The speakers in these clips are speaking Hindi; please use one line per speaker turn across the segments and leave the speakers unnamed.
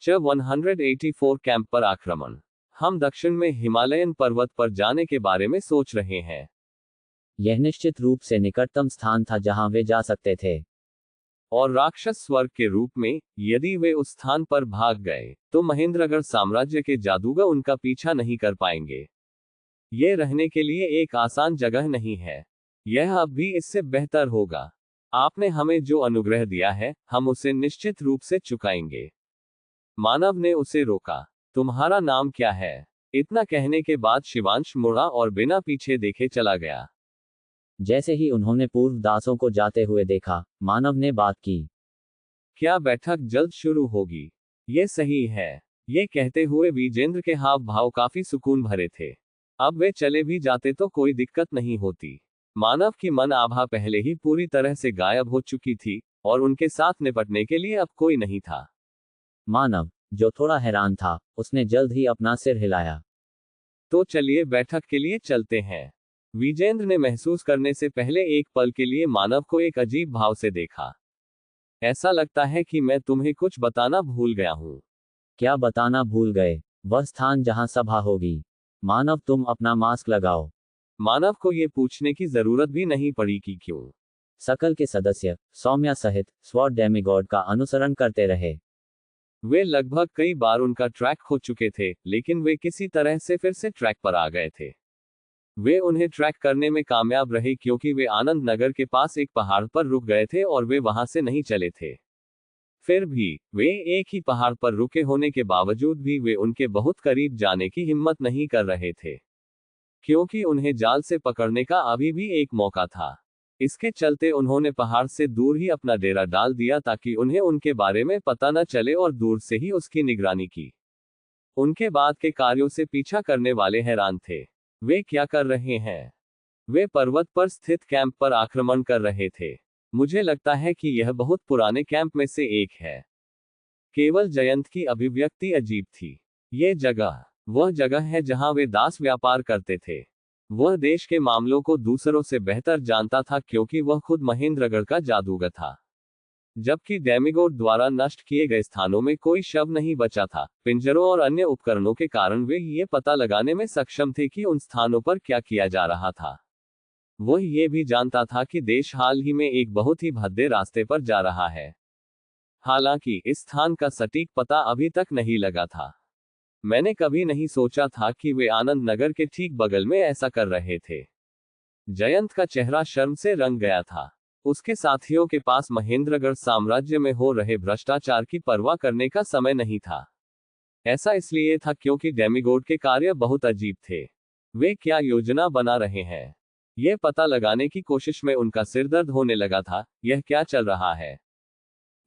च 184 कैंप पर आक्रमण। हम दक्षिण में हिमालयन पर्वत पर जाने के बारे में सोच रहे हैं।
यह निश्चित रूप से निकटतम स्थान था जहां वे जा सकते थे।
और राक्षस स्वर्ग के रूप में, यदि वे उस स्थान पर भाग गए, तो महेंद्रगढ़ साम्राज्य के जादूगर उनका पीछा नहीं कर पाएंगे। ये रहने के लिए एक आसान जगह नहीं है। यह अब भी इससे बेहतर होगा। आपने हमें जो अनुग्रह दिया है, हम उसे निश्चित रूप से चुकाएंगे। मानव ने उसे रोका। तुम्हारा नाम क्या है? इतना कहने के बाद शिवांश मुड़ा और बिना पीछे देखे चला गया।
जैसे ही उन्होंने पूर्व दासों को जाते हुए देखा, मानव ने बात की।
क्या बैठक जल्द शुरू होगी? ये सही है। ये कहते हुए विजेंद्र के हाव भाव काफी सुकून भरे थे। अब वे चले भी जाते तो कोई दिक्कत नहीं होती। मानव की मन आभा पहले ही पूरी तरह से गायब हो चुकी थी, और उनके साथ निपटने के लिए अब कोई नहीं था।
मानव, जो थोड़ा हैरान था, उसने जल्द ही अपना सिर हिलाया।
तो चलिए बैठक के लिए चलते हैं। विजेंद्र ने महसूस करने से पहले एक पल के लिए मानव को एक अजीब भाव से देखा। ऐसा लगता है कि मैं तुम्हें कुछ बताना भूल गया हूं।
क्या बताना भूल गए? वह स्थान जहां सभा होगी। मानव, तुम अपना मास्क लगाओ।
मानव को यह पूछने की जरूरत भी नहीं पड़ी कि क्यों।
सकल के सदस्य, सौम्या सहित, स्वॉर्ड डेमिगॉड का अनुसरण करते रहे।
वे लगभग कई बार उनका ट्रैक खो चुके थे, लेकिन वे किसी तरह से फिर से ट्रैक पर आ गए थे। वे उन्हें ट्रैक करने में कामयाब रहे क्योंकि वे आनंद नगर के पास एक पहाड़ पर रुक गए थे और वे वहां से नहीं चले थे। फिर भी, वे एक ही पहाड़ पर रुके होने के बावजूद भी वे उनके बहुत करीब जाने की हिम्मत नहीं कर रहे थे, क्योंकि उन्हें जाल से पकड़ने का अभी भी एक मौका था। इसके चलते उन्होंने पहाड़ से दूर ही अपना डेरा डाल दिया ताकि उन्हें उनके बारे में पता न चले और दूर से ही उसकी निगरानी की। उनके बाद के कार्यों से पीछा करने वाले हैरान थे। वे क्या कर रहे हैं? वे पर्वत पर स्थित कैंप पर आक्रमण कर रहे थे। मुझे लगता है कि यह बहुत पुराने कैंप में से एक है। केवल जयंत की अभिव्यक्ति अजीब थी। ये जगह वह जगह है जहां वे दास व्यापार करते थे। वह देश के मामलों को दूसरों से बेहतर जानता था क्योंकि वह खुद महेंद्रगढ़ का जादूगर था। जबकि डेमिगोड द्वारा नष्ट किए गए स्थानों में कोई शव नहीं बचा था, पिंजरों और अन्य उपकरणों के कारण वे ये पता लगाने में सक्षम थे कि उन स्थानों पर क्या किया जा रहा था। वह ये भी जानता था कि देश हाल ही में एक बहुत ही भद्दे रास्ते पर जा रहा है। हालांकि इस स्थान का सटीक पता अभी तक नहीं लगा था। मैंने कभी नहीं सोचा था कि वे आनंद नगर के ठीक बगल में ऐसा कर रहे थे। जयंत का चेहरा शर्म से रंग गया था। उसके साथियों के पास महेंद्रगढ़ साम्राज्य में हो रहे भ्रष्टाचार की परवाह करने का समय नहीं था। ऐसा इसलिए था क्योंकि डेमिगोड के कार्य बहुत अजीब थे। वे क्या योजना बना रहे हैं, यह पता लगाने की कोशिश में उनका सिरदर्द होने लगा था। यह क्या चल रहा है?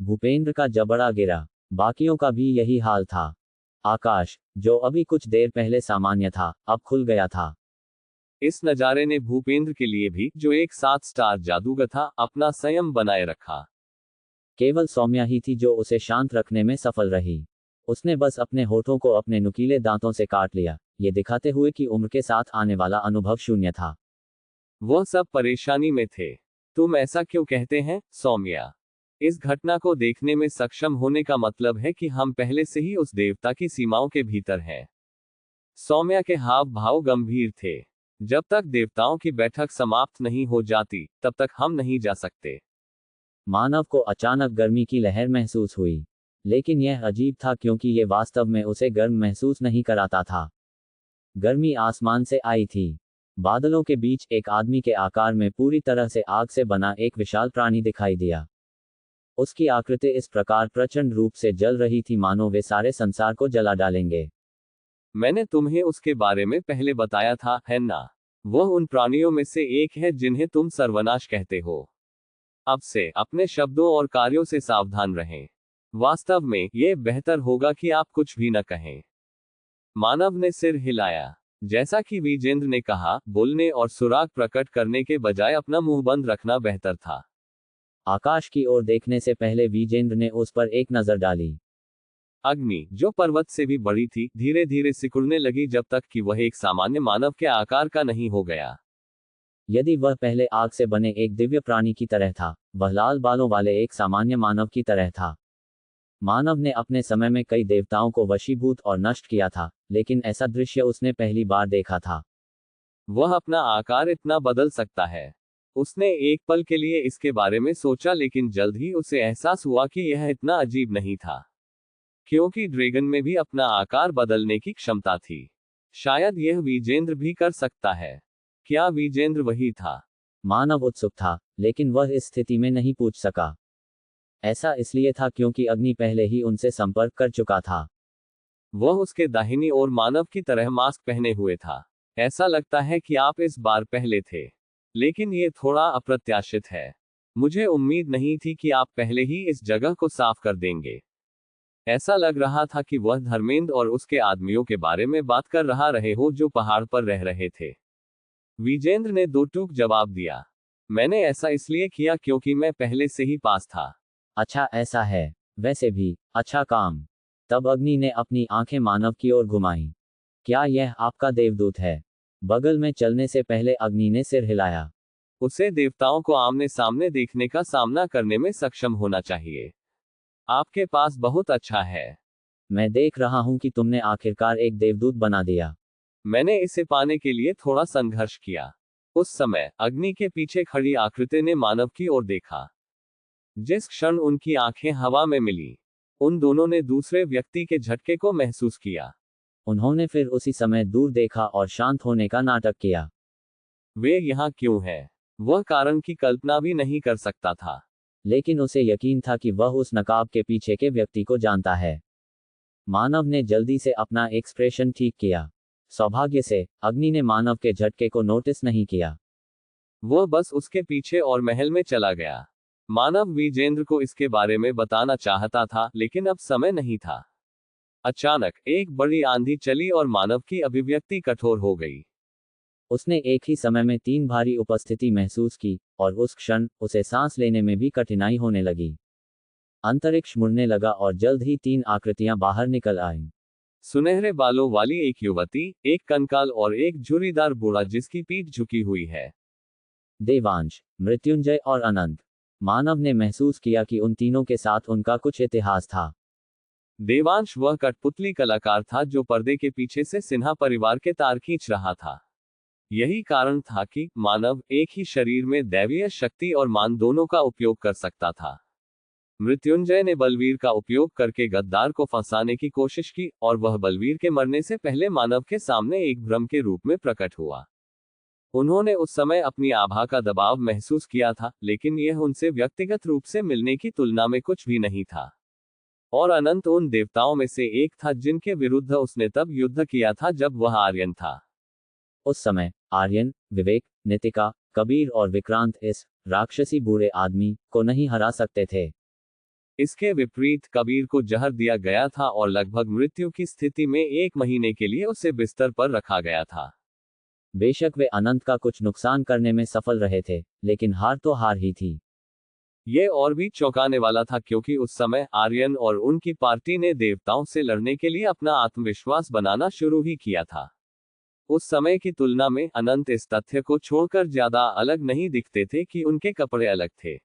भूपेंद्र का जबड़ा गिरा। बाकियों का भी यही हाल था। आकाश, जो अभी कुछ देर पहले सामान्य था, अब खुल गया था।
इस नजारे ने भूपेंद्र के लिए भी, जो एक 7 स्टार जादूगर था, अपना संयम बनाए रखा।
केवल सौम्या ही थी जो उसे शांत रखने में सफल रही। उसने बस अपने होठों को अपने नुकीले दांतों से काट लिया, ये दिखाते हुए कि उम्र के साथ आने वाला अनुभव शून्य था।
वह सब परेशानी में थे। तुम ऐसा क्यों कहते हैं, सौम्या? इस घटना को देखने में सक्षम होने का मतलब है कि हम पहले से ही उस देवता की सीमाओं के भीतर हैं। सौम्या के हाव भाव गंभीर थे। जब तक देवताओं की बैठक समाप्त नहीं हो जाती, तब तक हम नहीं जा सकते।
मानव को अचानक गर्मी की लहर महसूस हुई। लेकिन यह अजीब था क्योंकि यह वास्तव में उसे गर्म महसूस नहीं कराता था। गर्मी आसमान से आई थी। बादलों के बीच एक आदमी के आकार में पूरी तरह से आग से बना एक विशाल प्राणी दिखाई दिया। उसकी आकृति इस प्रकार प्रचंड रूप से जल रही थी मानो वे सारे संसार को जला डालेंगे।
मैंने तुम्हें उसके बारे में पहले बताया था, है ना? वह उन प्राणियों में से एक है जिन्हें तुम सर्वनाश कहते हो। अब से अपने शब्दों और कार्यों से सावधान रहें। वास्तव में, यह बेहतर होगा कि आप कुछ भी न कहें। मानव ने सिर हिलाया। जैसा कि विजेंद्र ने कहा, बोलने और सुराग प्रकट करने के बजाय अपना मुंह बंद रखना बेहतर था।
आकाश की ओर देखने से पहले विजेंद्र ने उस पर एक नजर डाली।
अग्नि, जो पर्वत से भी बड़ी थी, धीरे धीरे सिकुड़ने लगी जब तक कि वह एक सामान्य मानव के आकार का नहीं हो गया।
यदि वह पहले आग से बने एक दिव्य प्राणी की तरह था, वह लाल बालों वाले एक सामान्य मानव की तरह था। मानव ने अपने समय में कई देवताओं को वशीभूत और नष्ट किया था, लेकिन ऐसा दृश्य उसने पहली बार देखा था।
वह अपना आकार इतना बदल सकता है। उसने एक पल के लिए इसके बारे में सोचा, लेकिन जल्द ही उसे एहसास हुआ कि यह इतना अजीब नहीं था, क्योंकि ड्रैगन में भी अपना आकार बदलने की क्षमता थी। शायद यह विजेंद्र भी कर सकता है। क्या विजेंद्र वही था?
मानव उत्सुक था, लेकिन वह इस स्थिति में नहीं पूछ सका। ऐसा इसलिए था क्योंकि अग्नि पहले ही उनसे संपर्क कर चुका था।
वह उसके दाहिनी ओर मानव की तरह मास्क पहने हुए था। ऐसा लगता है कि आप इस बार पहले थे, लेकिन ये थोड़ा अप्रत्याशित है। मुझे उम्मीद नहीं थी कि आप पहले ही इस जगह को साफ कर देंगे। ऐसा लग रहा था कि वह धर्मेंद्र और उसके आदमियों के बारे में बात कर रहे हो जो पहाड़ पर रह रहे थे। विजेंद्र ने दो टूक जवाब दिया। मैंने ऐसा इसलिए किया क्योंकि मैं पहले से ही पास था।
अच्छा ऐसा है। वैसे भी अच्छा काम। तब अग्नि ने अपनी आंखें मानव की ओर घुमाई। क्या यह आपका देवदूत है? बगल में चलने से पहले अग्नि ने सिर हिलाया।
उसे देवताओं को आमने सामने देखने का सामना करने में सक्षम होना चाहिए। आपके पास बहुत अच्छा है।
मैं देख रहा हूं कि तुमने आखिरकार एक देवदूत बना दिया।
मैंने इसे पाने के लिए थोड़ा संघर्ष किया। उस समय अग्नि के पीछे खड़ी आकृति ने मानव की ओर देखा। जिस क्षण उनकी आंखें हवा में मिली, उन दोनों ने दूसरे व्यक्ति के झटके को महसूस किया।
उन्होंने फिर उसी समय दूर देखा और शांत होने का नाटक किया।
वे यहाँ क्यों हैं? वह कारण की कल्पना भी नहीं कर सकता था।
लेकिन उसे यकीन था कि वह उस नकाब के पीछे के व्यक्ति को जानता है। मानव ने जल्दी से अपना एक्सप्रेशन ठीक किया। सौभाग्य से अग्नि ने मानव के झटके को नोटिस नहीं किया।
वह बस उसके पीछे और महल में चला गया। मानव विजेंद्र को इसके बारे में बताना चाहता था, लेकिन अब समय नहीं था। अचानक एक बड़ी आंधी चली और मानव की अभिव्यक्ति कठोर हो गई।
उसने एक ही समय में 3 भारी उपस्थिति महसूस की, और उस क्षण उसे सांस लेने में भी कठिनाई होने लगी। अंतरिक्ष मुड़ने लगा और जल्द ही 3 आकृतियां बाहर निकल आईं।
सुनहरे बालों वाली एक युवती, एक कंकाल और एक झुर्रीदार बूढ़ा जिसकी पीठ झुकी हुई है।
देवांश, मृत्युंजय और अनंत। मानव ने महसूस किया कि उन तीनों के साथ उनका कुछ इतिहास था।
देवांश वह कठपुतली कलाकार था जो पर्दे के पीछे से सिन्हा परिवार के तार खींच रहा था। यही कारण था कि मानव एक ही शरीर में दैवीय शक्ति और मान दोनों का उपयोग कर सकता था। मृत्युंजय ने बलवीर का उपयोग करके गद्दार को फंसाने की कोशिश की, और वह बलवीर के मरने से पहले मानव के सामने एक भ्रम के रूप में प्रकट हुआ। उन्होंने उस समय अपनी आभा का दबाव महसूस किया था, लेकिन यह उनसे व्यक्तिगत रूप से मिलने की तुलना में कुछ भी नहीं था। और अनंत उन देवताओं में से एक था जिनके विरुद्ध उसने तब युद्ध किया था जब वह आर्यन था।
उस समय आर्यन, विवेक, नितिका, कबीर और विक्रांत इस राक्षसी बूढ़े आदमी को नहीं हरा सकते थे।
इसके विपरीत कबीर को जहर दिया गया था और लगभग मृत्यु की स्थिति में 1 महीने के लिए उसे बिस्तर पर रखा गया था।
बेशक वे अनंत का कुछ नुकसान करने में सफल रहे थे, लेकिन हार तो हार ही थी।
यह और भी चौंकाने वाला था क्योंकि उस समय आर्यन और उनकी पार्टी ने देवताओं से लड़ने के लिए अपना आत्मविश्वास बनाना शुरू ही किया था। उस समय की तुलना में अनंत इस तथ्य को छोड़कर ज्यादा अलग नहीं दिखते थे कि उनके कपड़े अलग थे।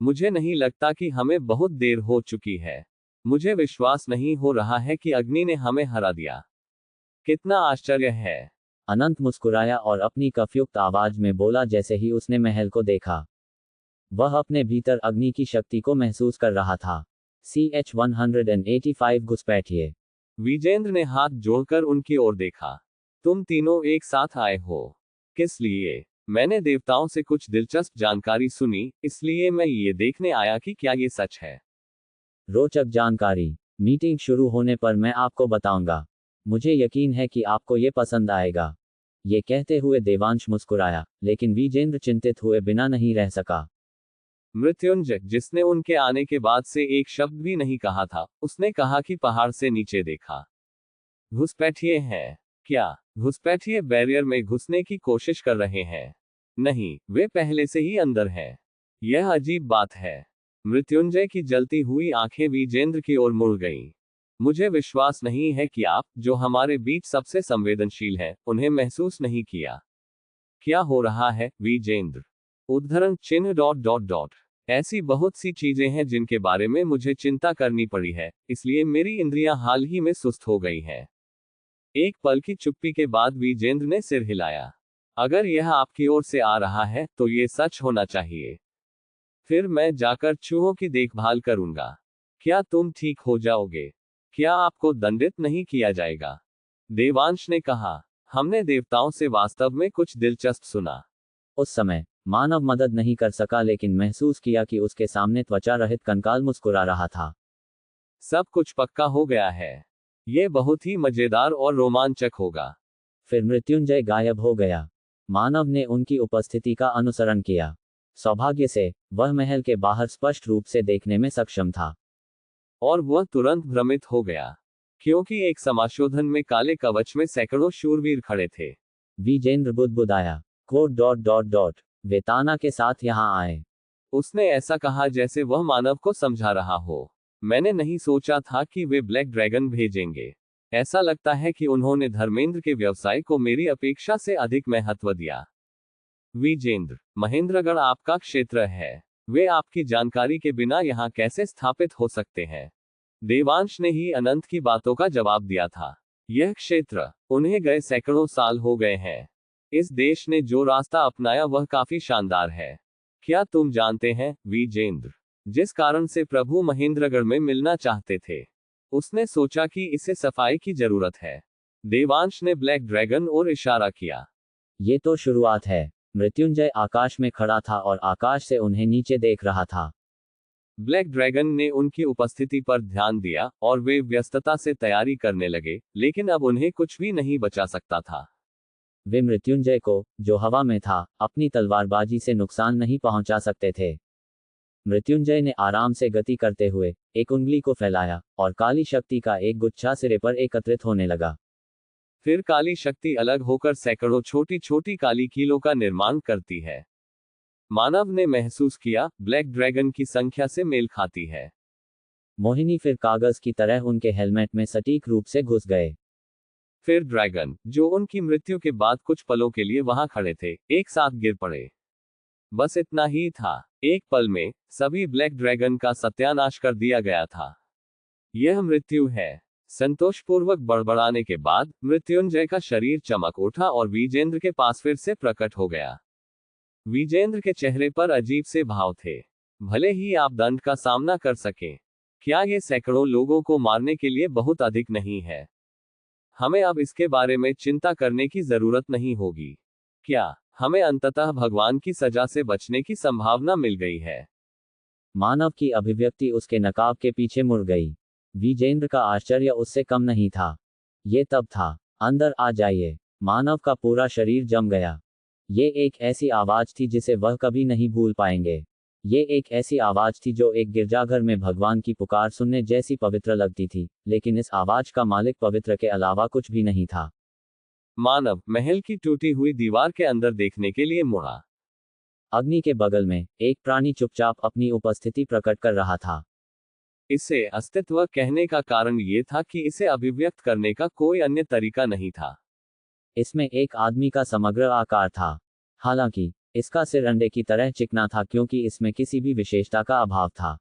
मुझे नहीं लगता कि हमें बहुत देर हो चुकी है। मुझे विश्वास नहीं हो रहा है कि अग्नि ने हमें हरा दिया। कितना आश्चर्य है।
अनंत मुस्कुराया और अपनी कफयुक्त आवाज में बोला जैसे ही उसने महल को देखा। वह अपने भीतर अग्नि की शक्ति को महसूस कर रहा था। CH-185 घुसपैठिए।
विजेंद्र ने हाथ जोड़कर उनकी ओर देखा। तुम तीनों एक साथ आए हो। किस लिए? मैंने देवताओं से कुछ दिलचस्प जानकारी सुनी, इसलिए मैं ये देखने आया कि क्या ये सच है।
रोचक जानकारी। मीटिंग शुरू होने पर मैं आपको बताऊंगा। मुझे यकीन है कि आपको ये पसंद आएगा। ये कहते हुए देवांश मुस्कुराया, लेकिन विजेंद्र चिंतित हुए बिना नहीं रह सका।
मृत्युंजय, जिसने उनके आने के बाद से एक शब्द भी नहीं कहा था, उसने कहा कि पहाड़ से नीचे देखा। घुसपैठिए हैं क्या? घुसपैठिए बैरियर में घुसने की कोशिश कर रहे हैं? नहीं, वे पहले से ही अंदर हैं। यह अजीब बात है। मृत्युंजय की जलती हुई आंखें विजेंद्र की ओर मुड़ गईं। मुझे विश्वास नहीं है कि आप, जो हमारे बीच सबसे संवेदनशील हैं, उन्हें महसूस नहीं किया। क्या हो रहा है, विजेंद्र? उद्धरण चिन्ह ... ऐसी बहुत सी चीजें हैं जिनके बारे में मुझे चिंता करनी पड़ी है, इसलिए मेरी इंद्रियां हाल ही में सुस्त हो गई हैं। एक पल की चुप्पी के बाद विजेंद्र ने सिर हिलाया। अगर यह आपकी ओर से आ रहा है तो ये सच होना चाहिए। फिर मैं जाकर चूहों की देखभाल करूंगा। क्या तुम ठीक हो जाओगे? क्या आपको दंडित नहीं किया जाएगा? देवांश ने कहा। हमने देवताओं से वास्तव में कुछ दिलचस्प सुना।
उस समय मानव मदद नहीं कर सका, लेकिन महसूस किया कि उसके सामने त्वचा रहित कंकाल मुस्कुरा रहा था।
सब कुछ पक्का हो गया है। ये बहुत ही मजेदार और रोमांचक होगा।
फिर मृत्युंजय गायब हो गया। मानव ने उनकी उपस्थिति का अनुसरण किया। सौभाग्य से वह महल के बाहर स्पष्ट रूप से देखने में सक्षम था।
और वह तुरंत भ्रमित हो गया, क्योंकि एक समाशोधन में काले कवच में सैकड़ों शूरवीर खड़े थे।
विजेंद्र बुदबुदाया। कोड ... वे ताना के साथ यहाँ आए।
उसने ऐसा कहा जैसे वह मानव को समझा रहा हो। मैंने नहीं सोचा था कि वे ब्लैक ड्रैगन भेजेंगे। ऐसा लगता है कि उन्होंने धर्मेंद्र के व्यवसाय को मेरी अपेक्षा से अधिक महत्व दिया। विजेंद्र, महेंद्रगढ़ आपका क्षेत्र है। वे आपकी जानकारी के बिना यहाँ कैसे स्थापित हो सकते हैं? देवांश ने ही अनंत की बातों का जवाब दिया था। यह क्षेत्र उन्हें गए सैकड़ों साल हो गए हैं। इस देश ने जो रास्ता अपनाया वह काफी शानदार है। क्या तुम जानते हैं, विजेंद्र, जिस कारण से प्रभु महेंद्रगढ़ में मिलना चाहते थे? उसने सोचा कि इसे सफाई की जरूरत है। देवांश ने ब्लैक ड्रैगन और इशारा किया।
ये तो शुरुआत है। मृत्युंजय आकाश में खड़ा था और आकाश से उन्हें नीचे देख रहा था।
ब्लैक ड्रैगन ने उनकी उपस्थिति पर ध्यान दिया और वे व्यस्तता से तैयारी करने लगे, लेकिन अब उन्हें कुछ भी नहीं बचा सकता था।
वे मृत्युंजय को, जो हवा में था, अपनी तलवारबाजी से नुकसान नहीं पहुंचा सकते थे। मृत्युंजय ने आराम से गति करते हुए एक उंगली को फैलाया और काली शक्ति का एक गुच्छा सिरे पर एकत्रित होने लगा।
फिर काली शक्ति अलग होकर सैकड़ों छोटी छोटी काली कीलों का निर्माण करती है। मानव ने महसूस किया, ब्लैक ड्रैगन की संख्या से मेल खाती है।
मोहिनी फिर कागज की तरह उनके हेलमेट में सटीक रूप से घुस गए।
फिर ड्रैगन, जो उनकी मृत्यु के बाद कुछ पलों के लिए वहां खड़े थे, एक साथ गिर पड़े। बस इतना ही था। एक पल में सभी ब्लैक ड्रैगन का सत्यानाश कर दिया गया था। यह मृत्यु है। संतोषपूर्वक बड़बड़ाने के बाद मृत्युंजय का शरीर चमक उठा और विजेंद्र के पास फिर से प्रकट हो गया। विजेंद्र के चेहरे पर अजीब से भाव थे। भले ही आप दंड का सामना कर सकें, क्या ये सैकड़ों लोगों को मारने के लिए बहुत अधिक नहीं है? हमें अब इसके बारे में चिंता करने की जरूरत नहीं होगी। क्या हमें अंततः भगवान की सजा से बचने की संभावना मिल गई है?
मानव की अभिव्यक्ति उसके नकाब के पीछे मुड़ गई। विजेंद्र का आश्चर्य उससे कम नहीं था। ये तब था। अंदर आ जाइए। मानव का पूरा शरीर जम गया। ये एक ऐसी आवाज थी जिसे वह कभी नहीं भूल पाएंगे। ये एक ऐसी आवाज थी जो एक गिरजाघर में भगवान की पुकार सुनने जैसी पवित्र लगती थी, लेकिन इस आवाज का मालिक पवित्र के अलावा कुछ भी नहीं था।
मानव महल की टूटी हुई दीवार के अंदर देखने के लिए मुड़ा।
अग्नि के बगल में एक प्राणी चुपचाप अपनी उपस्थिति प्रकट कर रहा था।
इसे अस्तित्व कहने का कारण ये था कि इसे अभिव्यक्त करने का कोई अन्य तरीका नहीं था।
इसमें एक आदमी का समग्र आकार था। हालांकि इसका सिर अंडे की तरह चिकना था क्योंकि इसमें किसी भी विशेषता का अभाव था।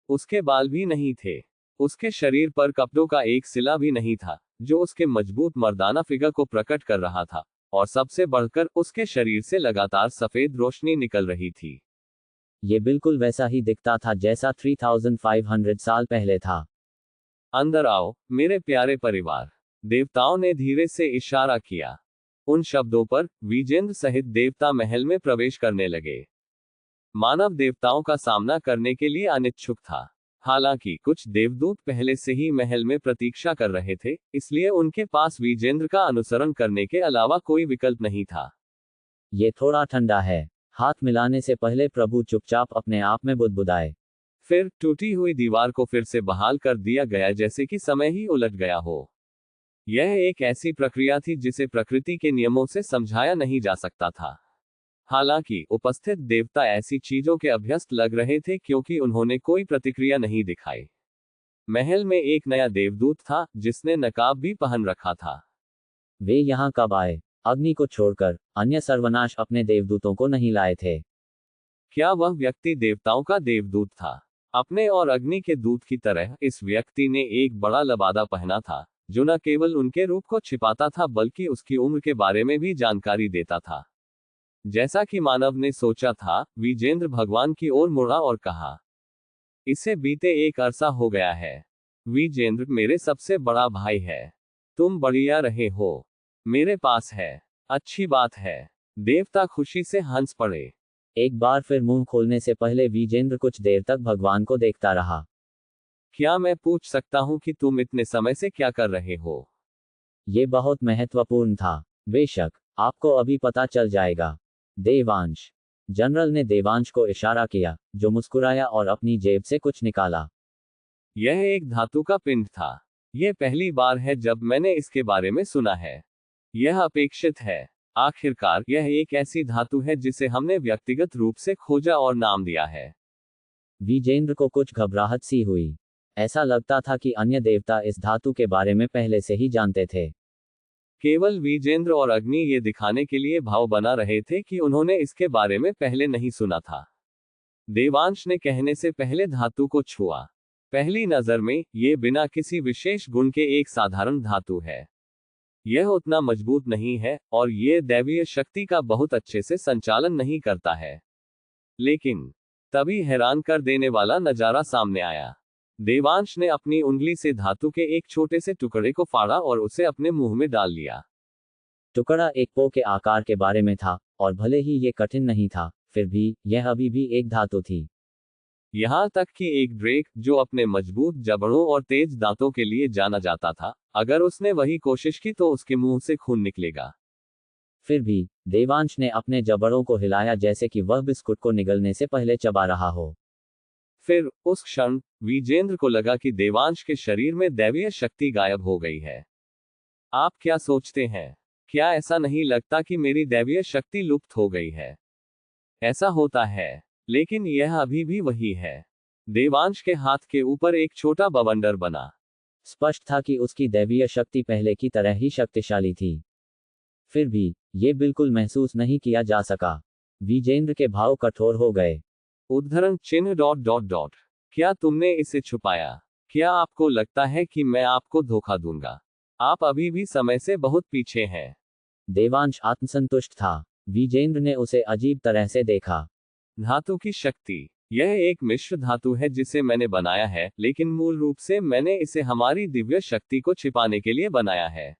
उसके बाल भी नहीं थे। उसके शरीर पर कपड़ों का एक सिला भी नहीं था, जो उसके मजबूत मर्दाना फिगर को प्रकट कर रहा था, और सबसे बढ़कर उसके शरीर से लगातार सफेद रोशनी निकल रही थी।
ये बिल्कुल वैसा ही दिखता था जैसा 3500 साल पहले था।
अंदर आओ, मेरे प्यारे परिवार। देवताओं ने धीरे से इशारा किया। उन शब्दों पर विजेंद्र सहित देवता महल में प्रवेश करने लगे। मानव देवताओं का सामना करने के लिए अनिच्छुक था। हालांकि कुछ देवदूत पहले से ही महल में प्रतीक्षा कर रहे थे, इसलिए उनके पास विजेंद्र का अनुसरण करने के अलावा कोई विकल्प नहीं था।
ये थोड़ा ठंडा है। हाथ मिलाने से पहले प्रभु चुपचाप अपने आप में बुदबुदाए।
फिर टूटी हुई दीवार को फिर से बहाल कर दिया गया, जैसे कि समय ही उलट गया हो। यह एक ऐसी प्रक्रिया थी जिसे प्रकृति के नियमों से समझाया नहीं जा सकता था। हालांकि उपस्थित देवता ऐसी चीजों के अभ्यस्त लग रहे थे क्योंकि उन्होंने कोई प्रतिक्रिया नहीं दिखाई। महल में एक नया देवदूत था जिसने नकाब भी पहन रखा था।
वे यहाँ कब आए? अग्नि को छोड़कर अन्य सर्वनाश अपने देवदूतों को नहीं लाए थे।
क्या वह व्यक्ति देवताओं का देवदूत था? अपने और अग्नि के दूत की तरह इस व्यक्ति ने एक बड़ा लबादा पहना था, जो न केवल उनके रूप को छिपाता था बल्कि उसकी उम्र के बारे में भी जानकारी देता था। जैसा कि मानव ने सोचा था, विजेंद्र भगवान की ओर मुड़ा और कहा, इसे बीते एक अरसा हो गया है। विजेंद्र मेरे सबसे बड़ा भाई है। तुम बढ़िया रहे हो। मेरे पास है। अच्छी बात है। देवता खुशी से हंस पड़े।
एक बार फिर मुंह खोलने से पहले विजेंद्र कुछ देर तक भगवान को देखता रहा।
क्या मैं पूछ सकता हूं कि तुम इतने समय से क्या कर रहे हो?
ये बहुत महत्वपूर्ण था। बेशक, आपको अभी पता चल जाएगा। देवांश। जनरल ने देवांश को इशारा किया, जो मुस्कुराया और अपनी जेब से कुछ निकाला।
यह एक धातु का पिंड था। यह पहली बार है जब मैंने इसके बारे में सुना है। यह अपेक्षित है। आखिरकार यह एक ऐसी धातु है जिसे हमने व्यक्तिगत रूप से खोजा और नाम दिया है।
विजेंद्र को कुछ घबराहट सी हुई। ऐसा लगता था कि अन्य देवता इस धातु के बारे में पहले से ही जानते थे।
केवल विजेंद्र और अग्नि ये दिखाने के लिए भाव बना रहे थे कि उन्होंने इसके बारे में पहले नहीं सुना था। देवांश ने कहने से पहले धातु को छुआ। पहली नजर में ये बिना किसी विशेष गुण के एक साधारण धातु है। यह उतना मजबूत नहीं है और ये दैवीय शक्ति का बहुत अच्छे से संचालन नहीं करता है। लेकिन तभी हैरान कर देने वाला नजारा सामने आया। देवांश ने अपनी उंगली से धातु के एक छोटे से टुकड़े को फाड़ा और उसे अपने मुंह में डाल लिया।
टुकड़ा एक पो के आकार के बारे में था, और भले ही ये कठिन नहीं था, फिर भी यह अभी भी एक धातु थी।
यहां तक कि एक ड्रेक, जो अपने मजबूत जबड़ों और तेज दांतों के लिए जाना जाता था, अगर उसने वही कोशिश की तो उसके मुंह से खून निकलेगा।
फिर भी देवांश ने अपने जबड़ों को हिलाया जैसे कि वह बिस्कुट को निगलने से पहले चबा रहा हो।
फिर उस क्षण विजेंद्र को लगा कि देवांश के शरीर में दैवीय शक्ति गायब हो गई है। आप क्या सोचते हैं? क्या ऐसा नहीं लगता कि मेरी दैवीय शक्ति लुप्त हो गई है? ऐसा होता है, लेकिन यह अभी भी वही है। देवांश के हाथ के ऊपर एक छोटा बवंडर बना।
स्पष्ट था कि उसकी दैवीय शक्ति पहले की तरह ही शक्तिशाली थी। फिर भी ये बिल्कुल महसूस नहीं किया जा सका। विजेंद्र के भाव कठोर हो गए।
उद्धरण चिन्ह डॉट डॉट डॉट। क्या तुमने इसे छुपाया? क्या आपको लगता है कि मैं आपको धोखा दूंगा? आप अभी भी समय से बहुत पीछे हैं।
देवांश आत्मसंतुष्ट था। विजेंद्र ने उसे अजीब तरह से देखा।
धातु की शक्ति। यह एक मिश्र धातु है जिसे मैंने बनाया है, लेकिन मूल रूप से मैंने इसे हमारी दिव्य शक्ति को छिपाने के लिए बनाया है।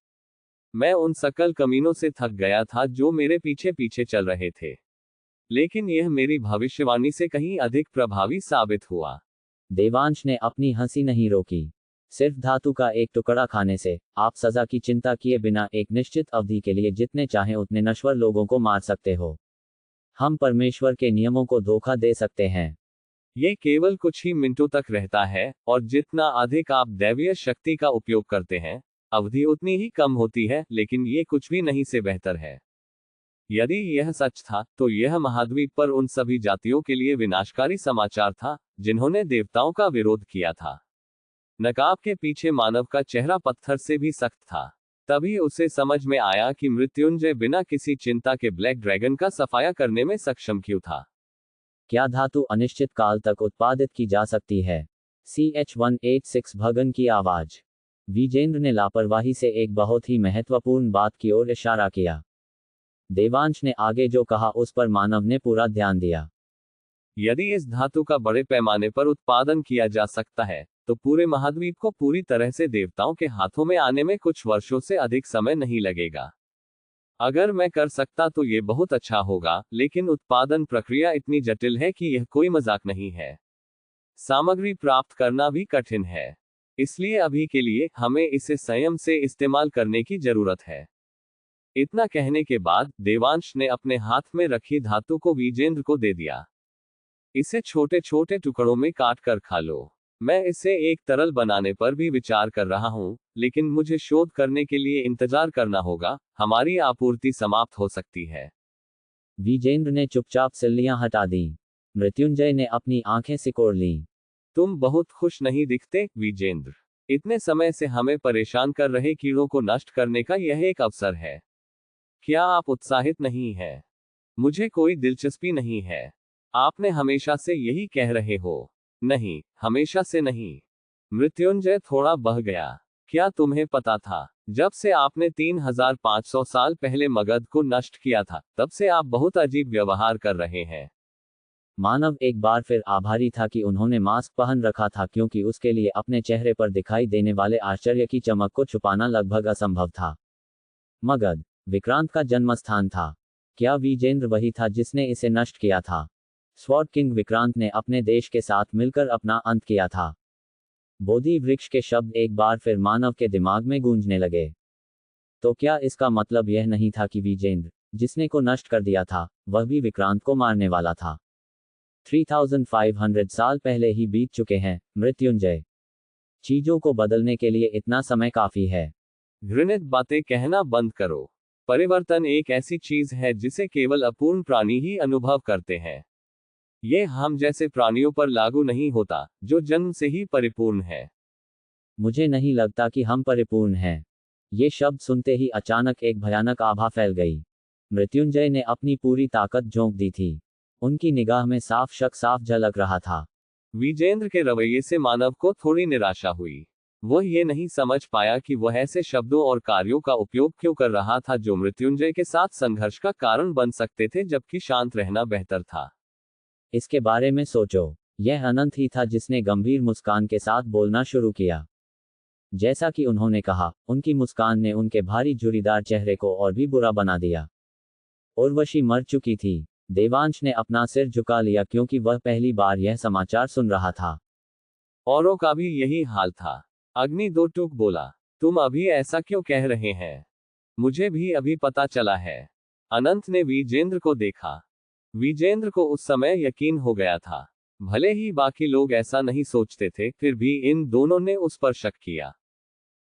मैं उन सकल कमीनों से थक गया था जो मेरे पीछे पीछे चल रहे थे, लेकिन यह मेरी भविष्यवाणी से कहीं अधिक प्रभावी साबित हुआ।
देवांश ने अपनी हंसी नहीं रोकी। सिर्फ धातु का एक टुकड़ा खाने से आप सजा की चिंता किए बिना एक निश्चित अवधि के लिए जितने चाहें उतने नश्वर लोगों को मार सकते हो। हम परमेश्वर के नियमों को धोखा दे सकते हैं।
ये केवल कुछ ही मिनटों तक रहता है, और जितना अधिक आप दैवीय शक्ति का उपयोग करते हैं, अवधि उतनी ही कम होती है, लेकिन ये कुछ भी नहीं से बेहतर है। यदि यह सच था, तो यह महाद्वीप पर उन सभी जातियों के लिए विनाशकारी समाचार था, जिन्होंने देवताओं का विरोध किया था। नकाब के पीछे मानव का चेहरा पत्थर से भी सख्त था। तभी उसे समझ में आया कि मृत्युंजय बिना किसी चिंता के ब्लैक ड्रैगन का सफाया करने में सक्षम क्यों था।
क्या धातु अनिश्चित काल तक उत्पादित की जा सकती है? CH-186 भगन की आवाज। विजेंद्र ने लापरवाही से एक बहुत ही महत्वपूर्ण बात की ओर इशारा किया। देवांश ने आगे जो कहा उस पर मानव ने पूरा ध्यान दिया।
यदि इस धातु का बड़े पैमाने पर उत्पादन किया जा सकता है, तो पूरे महाद्वीप को पूरी तरह से देवताओं के हाथों में आने में कुछ वर्षों से अधिक समय नहीं लगेगा। अगर मैं कर सकता तो ये बहुत अच्छा होगा, लेकिन उत्पादन प्रक्रिया इतनी जटिल है कि यह कोई मजाक नहीं है। सामग्री प्राप्त करना भी कठिन है। इसलिए अभी के लिए हमें इसे संयम से इस्तेमाल करने की जरूरत है। इतना कहने के बाद देवांश ने अपने हाथ में रखी धातु को विजेंद्र को दे दिया। इसे छोटे छोटे टुकड़ों में काट कर खा लो। मैं इसे एक तरल बनाने पर भी विचार कर रहा हूं, लेकिन मुझे शोध करने के लिए इंतजार करना होगा। हमारी आपूर्ति समाप्त हो सकती है।
विजेंद्र ने चुपचाप सिल्लियां हटा दी। मृत्युंजय ने अपनी आंखें सिकोड़ लीं।
तुम बहुत खुश नहीं दिखते, विजेंद्र। इतने समय से हमें परेशान कर रहे कीड़ों को नष्ट करने का यह एक अवसर है। क्या आप उत्साहित नहीं हैं? मुझे कोई दिलचस्पी नहीं है। आपने हमेशा से यही कह रहे हो? नहीं, हमेशा से नहीं। मृत्युंजय थोड़ा बह गया। क्या तुम्हें पता था, जब से आपने 3500 साल पहले मगध को नष्ट किया था, तब से आप बहुत अजीब व्यवहार कर रहे हैं।
मानव एक बार फिर आभारी था कि उन्होंने मास्क पहन रखा था, क्योंकि उसके लिए अपने चेहरे पर दिखाई देने वाले आश्चर्य की चमक को छुपाना लगभग असंभव था। मगध विक्रांत का जन्म स्थान था। क्या विजेंद्र वही था जिसने इसे नष्ट किया था? स्वॉर्ड किंग विक्रांत ने अपने देश के साथ मिलकर अपना अंत किया था। बोधि वृक्ष के शब्द एक बार फिर मानव के दिमाग में गूंजने लगे। तो क्या इसका मतलब यह नहीं था कि विजेंद्र, जिसने को नष्ट कर दिया था, वह भी विक्रांत को मारने वाला था? 3500 साल पहले ही बीत चुके हैं, मृत्युंजय। चीजों को बदलने के लिए इतना समय काफी है।
घृणित बातें कहना बंद करो। परिवर्तन एक ऐसी चीज है जिसे केवल अपूर्ण प्राणी ही अनुभव करते हैं। ये हम जैसे प्राणियों पर लागू नहीं होता, जो जन्म से ही परिपूर्ण है।
मुझे नहीं लगता कि हम परिपूर्ण हैं। ये शब्द सुनते ही अचानक एक भयानक आभा फैल गई। मृत्युंजय ने अपनी पूरी ताकत झोंक दी थी। उनकी निगाह में साफ शक साफ झलक रहा था।
विजेंद्र के रवैये से मानव को थोड़ी निराशा हुई। वह ये नहीं समझ पाया कि वह ऐसे शब्दों और कार्यों का उपयोग क्यों कर रहा था जो मृत्युंजय के साथ संघर्ष का कारण बन सकते थे, जबकि शांत रहना बेहतर था।
इसके बारे में सोचो। यह अनंत ही था जिसने गंभीर मुस्कान के साथ बोलना शुरू किया। जैसा कि उन्होंने कहा, उनकी मुस्कान ने उनके भारी झुर्रीदार चेहरे को और भी बुरा बना दिया। उर्वशी मर चुकी थी। देवांश ने अपना सिर झुका लिया, क्योंकि वह पहली बार यह समाचार सुन रहा था।
औरों का भी यही हाल था। अग्नि दो टूक बोला, तुम अभी ऐसा क्यों कह रहे हैं? मुझे भी अभी पता चला है। अनंत ने विजेंद्र को देखा। विजेंद्र को उस समय यकीन हो गया था। भले ही बाकी लोग ऐसा नहीं सोचते थे, फिर भी इन दोनों ने उस पर शक किया।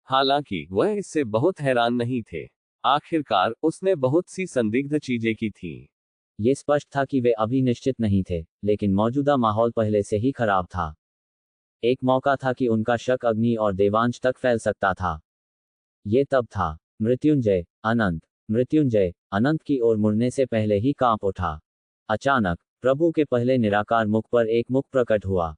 हालांकि वह इससे बहुत हैरान नहीं थे। आखिरकार उसने बहुत सी संदिग्ध चीजें की थी।
ये स्पष्ट था कि वे अभी निश्चित नहीं थे, लेकिन मौजूदा माहौल पहले से ही खराब था। एक मौका था कि उनका शक अग्नि और देवांश तक फैल सकता था। ये तब था। मृत्युंजय, अनंत। मृत्युंजय अनंत की ओर मुड़ने से पहले ही कांप उठा। अचानक प्रभु के पहले निराकार मुख पर एक मुख प्रकट हुआ।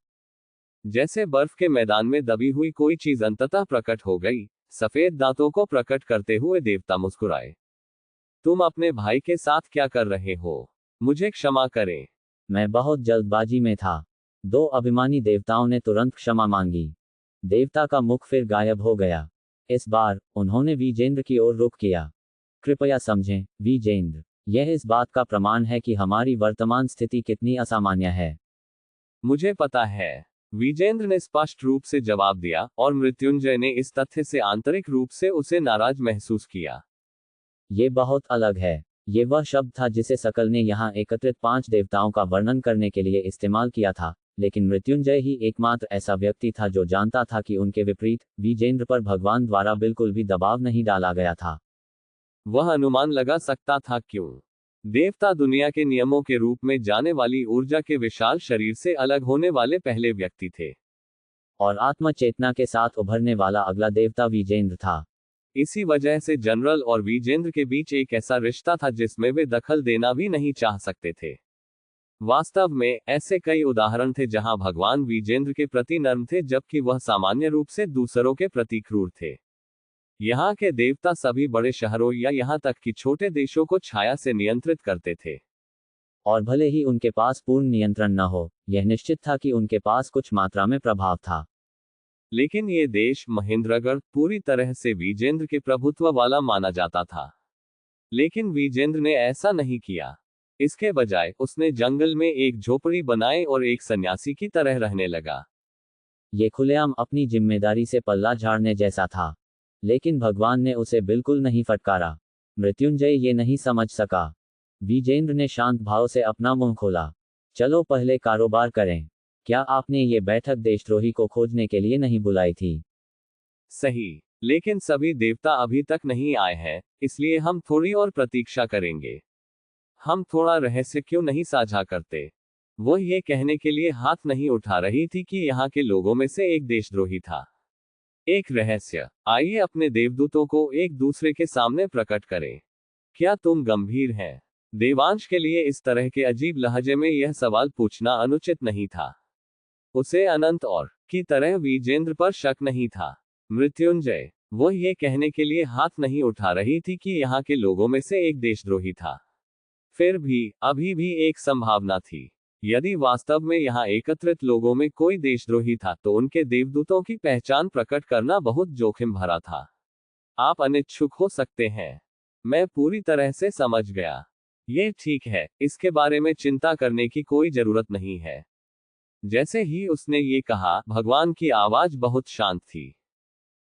जैसे बर्फ के मैदान में दबी हुई कोई चीज अंततः प्रकट हो गई। सफेद दांतों को प्रकट करते हुए देवता मुस्कुराए। तुम अपने भाई के साथ क्या कर रहे हो? मुझे क्षमा करें।
मैं बहुत जल्दबाजी में था। दो अभिमानी देवताओं ने तुरंत क्षमा मांगी। देवता का मुख फिर गायब हो गया। इस बार उन्होंने विजेंद्र की ओर रुख किया। कृपया समझें, विजेंद्र, यह इस बात का प्रमाण है कि हमारी वर्तमान स्थिति कितनी असामान्य है।
मुझे पता है, विजेंद्र ने स्पष्ट रूप से जवाब दिया, और मृत्युंजय ने इस तथ्य से आंतरिक रूप से उसे नाराज महसूस किया।
ये बहुत अलग है। ये वह शब्द था जिसे सकल ने यहाँ एकत्रित 5 देवताओं का वर्णन करने के लिए इस्तेमाल किया था, लेकिन मृत्युंजय ही एकमात्र ऐसा व्यक्ति था जो जानता था कि उनके विपरीत विजेंद्र पर भगवान द्वारा बिल्कुल भी दबाव नहीं डाला गया था।
वह अनुमान लगा सकता था क्यों। देवता दुनिया के नियमों के रूप में जाने वाली ऊर्जा के विशाल शरीर से अलग होने वाले पहले व्यक्ति थे।
और आत्म चेतना के साथ उभरने वाला अगला देवता विजेंद्र था।
इसी वजह से जनरल और विजेंद्र के बीच एक ऐसा रिश्ता था जिसमें वे दखल देना भी नहीं चाह सकते थे। वास्तव में ऐसे कई उदाहरण थे जहां भगवान विजेंद्र के प्रति नर्म थे, जबकि वह सामान्य रूप से दूसरों के प्रति क्रूर थे। यहाँ के देवता सभी बड़े शहरों या यहाँ तक कि छोटे देशों को छाया से नियंत्रित करते थे।
और भले ही उनके पास पूर्ण नियंत्रण न हो, यह निश्चित था कि उनके पास कुछ मात्रा में प्रभाव था।
लेकिन ये देश महेंद्रगढ़ पूरी तरह से विजेंद्र के प्रभुत्व वाला माना जाता था। लेकिन विजेंद्र ने ऐसा नहीं किया। इसके बजाय उसने जंगल में एक झोपड़ी बनाई और एक सन्यासी की तरह रहने लगा।
ये खुलेआम अपनी जिम्मेदारी से पल्ला झाड़ने जैसा था। लेकिन भगवान ने उसे बिल्कुल नहीं फटकारा। मृत्युंजय ये नहीं समझ सका। विजेंद्र ने शांत भाव से अपना मुंह खोला। चलो पहले कारोबार करें। क्या आपने ये बैठक देशद्रोही को खोजने के लिए नहीं बुलाई थी?
सही, लेकिन सभी देवता अभी तक नहीं आए हैं, इसलिए हम थोड़ी और प्रतीक्षा करेंगे। हम थोड़ा रहस्य क्यों नहीं साझा करते? वो ये कहने के लिए हाथ नहीं उठा रही थी कि यहाँ के लोगों में से एक देशद्रोही था। एक रहस्य। आइए अपने देवदूतों को एक दूसरे के सामने प्रकट करें। क्या तुम गंभीर हैं? देवांश के लिए इस तरह के अजीब लहजे में यह सवाल पूछना अनुचित नहीं था। उसे अनंत और की तरह विजेंद्र पर शक नहीं था। मृत्युंजय, वो ये कहने के लिए हाथ नहीं उठा रही थी कि यहाँ के लोगों में से एक देशद्रोही था। फिर भी अभी भी एक संभावना थी। यदि वास्तव में यहाँ एकत्रित लोगों में कोई देशद्रोही था तो उनके देवदूतों की पहचान प्रकट करना बहुत जोखिम भरा था। आप अनिच्छुक हो सकते हैं। मैं पूरी तरह से समझ गया। ये ठीक है, इसके बारे में चिंता करने की कोई जरूरत नहीं है। जैसे ही उसने ये कहा, भगवान की आवाज बहुत शांत थी।